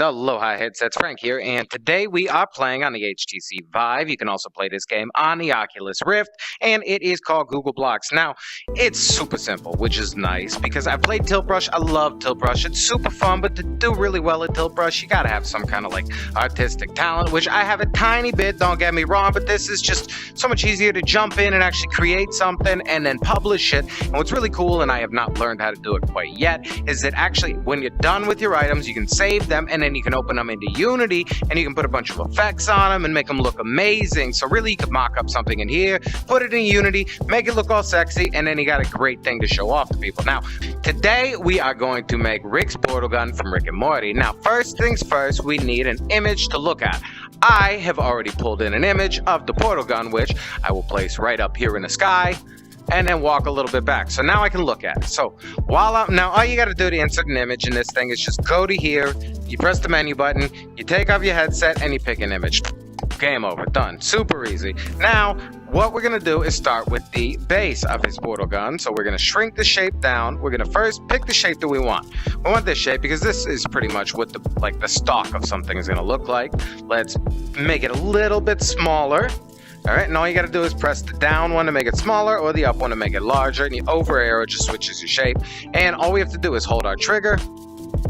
Aloha headsets, Frank here, and today we are playing on the HTC Vive. You can also play this game on the Oculus Rift, and it is called Google Blocks. Now, it's super simple, which is nice, because I played Tilt Brush. I love Tilt Brush. It's super fun, but to do really well at Tilt Brush, you gotta have some kind of, artistic talent, which I have a tiny bit, don't get me wrong, but this is just so much easier to jump in and actually create something and then publish it. And what's really cool, and I have not learned how to do it quite yet, is that actually, when you're done with your items, you can save them, and then you can open them into Unity, and you can put a bunch of effects on them and make them look amazing. So really, you could mock up something in here, put it in Unity, make it look all sexy, and then you got a great thing to show off to people. Now, today we are going to make Rick's portal gun from Rick and Morty. Now, first things first, we need an image to look at. I have already pulled in an image of the portal gun, which I will place right up here in the sky, and then walk a little bit back. So now I can look at it. So now all you gotta do to insert an image in this thing is just go to here, you press the menu button, you take off your headset, and you pick an image. Game over, done, super easy. Now, what we're gonna do is start with the base of his portal gun. So we're gonna shrink the shape down. We're gonna first pick the shape that we want. We want this shape because this is pretty much what the stock of something is gonna look like. Let's make it a little bit smaller. All right, and all you got to do is press the down one to make it smaller or the up one to make it larger, and the over arrow just switches your shape. And all we have to do is hold our trigger,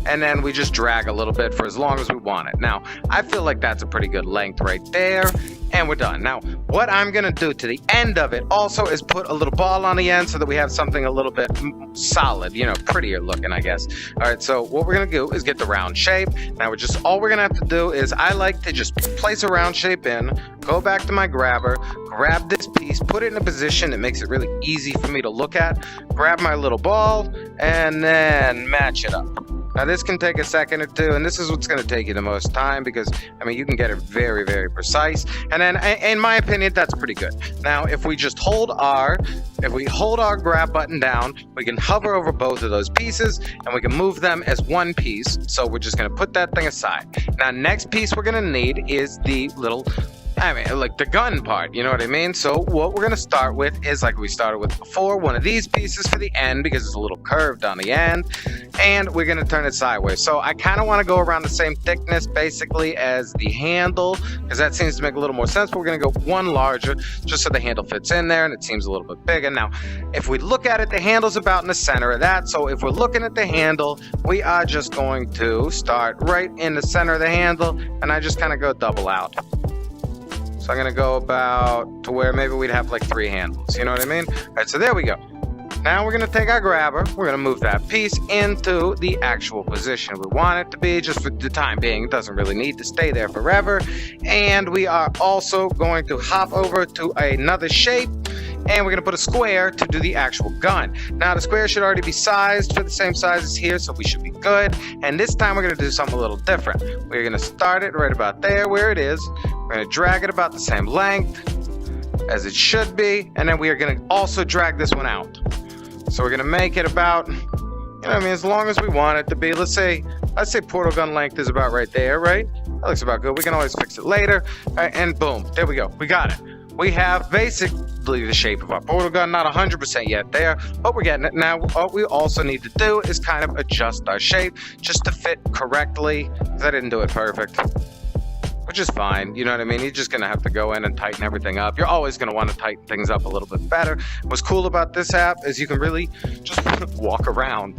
and then we just drag a little bit for as long as we want it. Now, I feel like that's a pretty good length right there, and we're done. Now, what I'm going to do to the end of it also is put a little ball on the end so that we have something a little bit solid, prettier looking, I guess. All right, so what we're going to do is get the round shape. Now, all we're going to have to do is I like to just place a round shape in, go back to my grabber, grab this piece, put it in a position that makes it really easy for me to look at, grab my little ball, and then match it up. Now, this can take a second or two, and this is what's going to take you the most time because, you can get it very, very precise. And then, in my opinion, that's pretty good. Now, if we hold our grab button down, we can hover over both of those pieces, and we can move them as one piece. So we're just going to put that thing aside. Now, next piece we're going to need is the little... the gun part, you know what I mean? So what we're going to start with is like we started with before, one of these pieces for the end because it's a little curved on the end, and we're going to turn it sideways. So I kind of want to go around the same thickness basically as the handle because that seems to make a little more sense, but we're going to go one larger just so the handle fits in there and it seems a little bit bigger. Now, if we look at it, the handle's about in the center of that. So if we're looking at the handle, we are just going to start right in the center of the handle, and I just kind of go double out. So I'm going to go about to where maybe we'd have like 3 handles. You know what I mean? All right, so there we go. Now we're going to take our grabber. We're going to move that piece into the actual position we want it to be, just for the time being. It doesn't really need to stay there forever. And we are also going to hop over to another shape, and we're going to put a square to do the actual gun. Now, the square should already be sized for the same size as here, so we should be good. And this time we're going to do something a little different. We're going to start it right about there where it is. We're going to drag it about the same length as it should be, and then we are going to also drag this one out. So we're going to make it about, as long as we want it to be. Let's say portal gun length is about right there, right? That looks about good. We can always fix it later. All right, and boom, there we go. We got it. We have basically the shape of our portal gun, not 100% yet there, but we're getting it. Now, what we also need to do is kind of adjust our shape just to fit correctly, because I didn't do it perfect. Which is fine, you know what I mean? You're just going to have to go in and tighten everything up. You're always going to want to tighten things up a little bit better. What's cool about this app is you can really just walk around,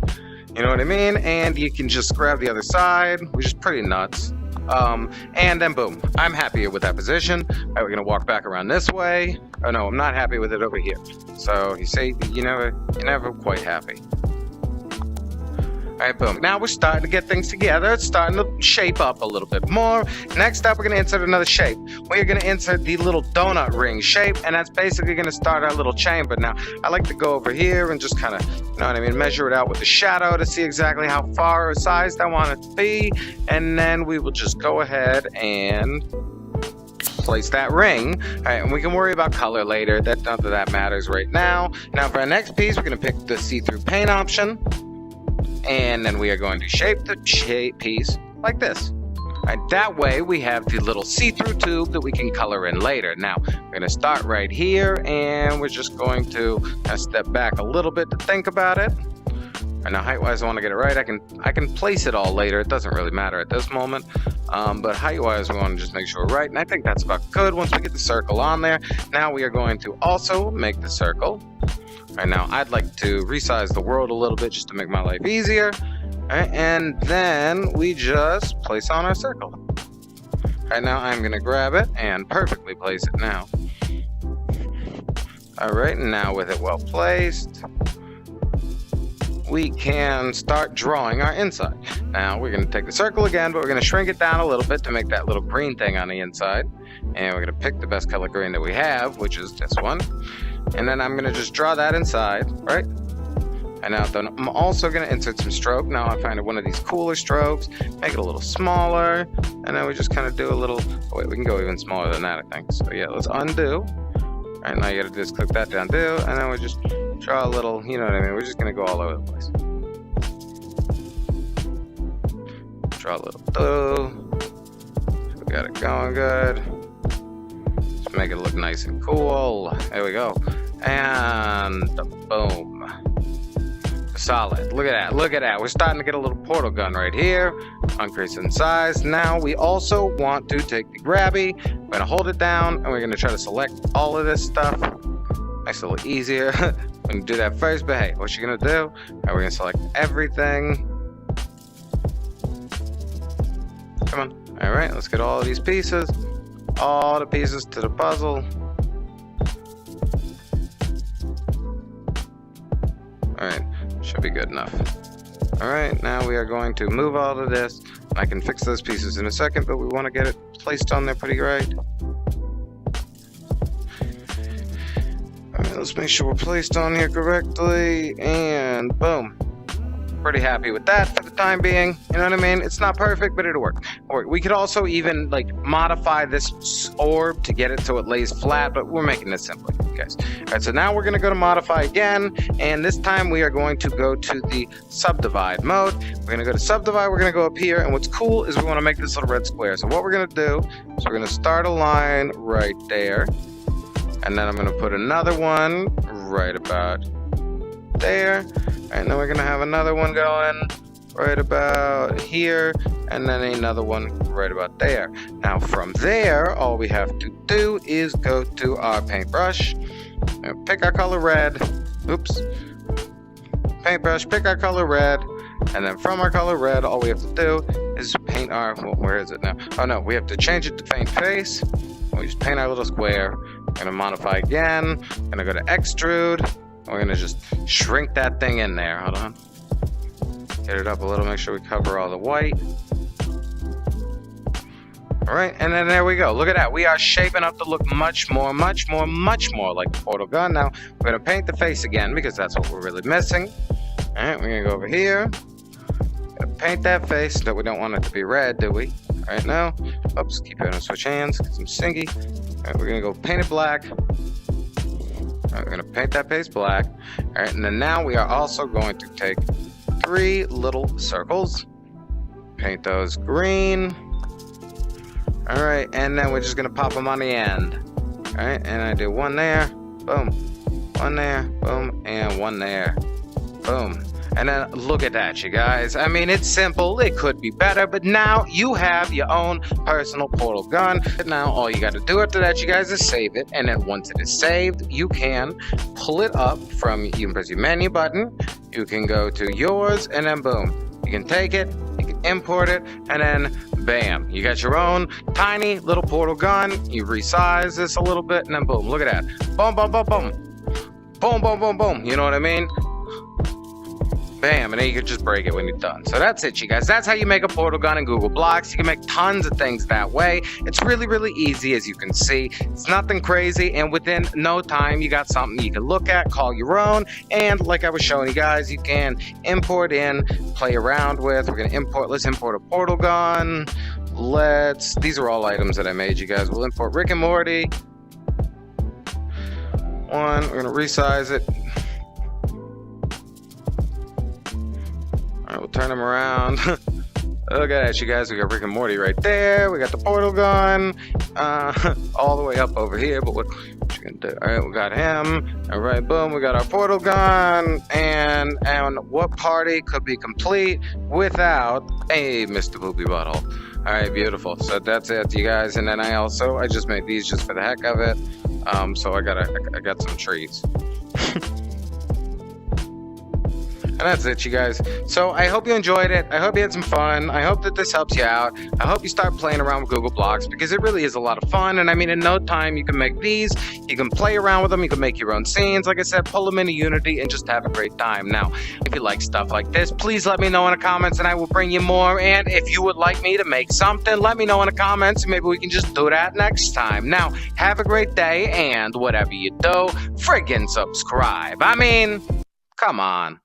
you know what I mean? And you can just grab the other side, which is pretty nuts. And then boom, I'm happier with that position. All right, we're going to walk back around this way. Oh no, I'm not happy with it over here. So you see, you're never quite happy. All right, boom. Now we're starting to get things together. It's starting to shape up a little bit more. Next up, we're going to insert another shape. We're going to insert the little donut ring shape, and that's basically going to start our little chamber. Now, I like to go over here and just kind of, measure it out with the shadow to see exactly how far or sized I want it to be. And then we will just go ahead and place that ring. All right, and we can worry about color later. None of that matters right now. Now, for our next piece, we're going to pick the see-through paint option. And then we are going to shape the piece like this. Right, that way we have the little see-through tube that we can color in later. Now, we're going to start right here, and we're just going to step back a little bit to think about it. And now height-wise, I want to get it right. I can place it all later. It doesn't really matter at this moment. But height-wise, we want to just make sure we're right. And I think that's about good. Once we get the circle on there, now we are going to also make the circle. All right, now I'd like to resize the world a little bit just to make my life easier. All right, and then we just place on our circle. All right, now I'm going to grab it and perfectly place it now. All right, now with it well placed, we can start drawing our inside. Now we're going to take the circle again, but we're going to shrink it down a little bit to make that little green thing on the inside. And we're going to pick the best color green that we have, which is this one. And then I'm going to just draw that inside, right? And now then I'm also going to insert some stroke. Now I find one of these cooler strokes, make it a little smaller, and then we just kind of do a little, oh wait, we can go even smaller than that, I think. So yeah, let's undo. All right, now you got to just click that down, do, and then we just draw a little, you know what I mean? We're just going to go all over the place. Draw a little do. So we got it going good. Just make it look nice and cool. There we go. And boom. Solid. Look at that. Look at that. We're starting to get a little portal gun right here. Increase in size. Now we also want to take the grabby. We're going to hold it down and we're going to try to select all of this stuff. Makes it a little easier. We're going to do that first, but hey, what you're going to do? All right, we're going to select everything. Come on. All right, let's get all of these pieces. All the pieces to the puzzle. All right. Should be good enough. Alright, now we are going to move all of this. I can fix those pieces in a second, but we want to get it placed on there pretty right. Alright, let's make sure we're placed on here correctly, and boom. Pretty happy with that for the time being. You know what I mean? It's not perfect, but it'll work. We could also even like modify this orb to get it so it lays flat, but we're making this simple, guys. All right, so now we're going to go to modify again, and this time we are going to go to the subdivide mode. We're going to go to subdivide. We're going to go up here, and what's cool is we want to make this little red square. So what we're going to do is we're going to start a line right there, and then I'm going to put another one right about there. And then we're gonna have another one going right about here, and then another one right about there. Now from there, all we have to do is go to our paintbrush and pick our color red. Oops. Paintbrush, pick our color red, and then from our color red, all we have to do is paint our, well, where is it now? Oh no, we have to change it to paint face. We just paint our little square. We're gonna modify again. Gonna go to extrude. We're gonna just shrink that thing in there. Hold on. Get it up a little, make sure we cover all the white. All right, and then there we go. Look at that. We are shaping up to look much more like a portal gun. Now, we're gonna paint the face again because that's what we're really missing. All right, we're gonna go over here. Gonna paint that face, but we don't want it to be red, do we? All right, now. Oops, keep it on switch hands, get some singy. All right, we're gonna go paint it black. We're going to paint that face black. All right, and then now we are also going to take 3 little circles, paint those green. All right, and then we're just going to pop them on the end. All right, and I do one there, boom, one there, boom, and one there, boom. And then look at that, you guys. I mean, it's simple. It could be better, but now you have your own personal portal gun. Now, all you got to do after that, you guys, is save it. And then once it is saved, you can pull it up from, you can press your menu button. You can go to yours, and then boom. You can take it, you can import it, and then bam. You got your own tiny little portal gun. You resize this a little bit, and then boom. Look at that. Boom, boom, boom, boom. Boom, boom, boom, boom. You know what I mean? Bam, and then you can just break it when you're done. So that's it, you guys. That's how you make a portal gun in Google Blocks. You can make tons of things that way. It's really, really easy, as you can see. It's nothing crazy, and within no time, you got something you can look at, call your own, and like I was showing you guys, you can import in, play around with. We're gonna import, let's import a portal gun. These are all items that I made, you guys. We'll import Rick and Morty. We're gonna resize it. Alright, we'll turn them around. Look at that, you guys. We got Rick and Morty right there. We got the portal gun all the way up over here. But what you can do. All right, we got him. All right, boom, we got our portal gun. And what party could be complete without a Mr. Poopy Butthole? All right, beautiful. So that's it, you guys. And then I just made these just for the heck of it. So I got some treats. And that's it, you guys. So I hope you enjoyed it. I hope you had some fun. I hope that this helps you out. I hope you start playing around with Google Blocks because it really is a lot of fun. And I mean, in no time, you can make these. You can play around with them. You can make your own scenes. Like I said, pull them into Unity and just have a great time. Now, if you like stuff like this, please let me know in the comments and I will bring you more. And if you would like me to make something, let me know in the comments. Maybe we can just do that next time. Now, have a great day. And whatever you do, friggin' subscribe. I mean, come on.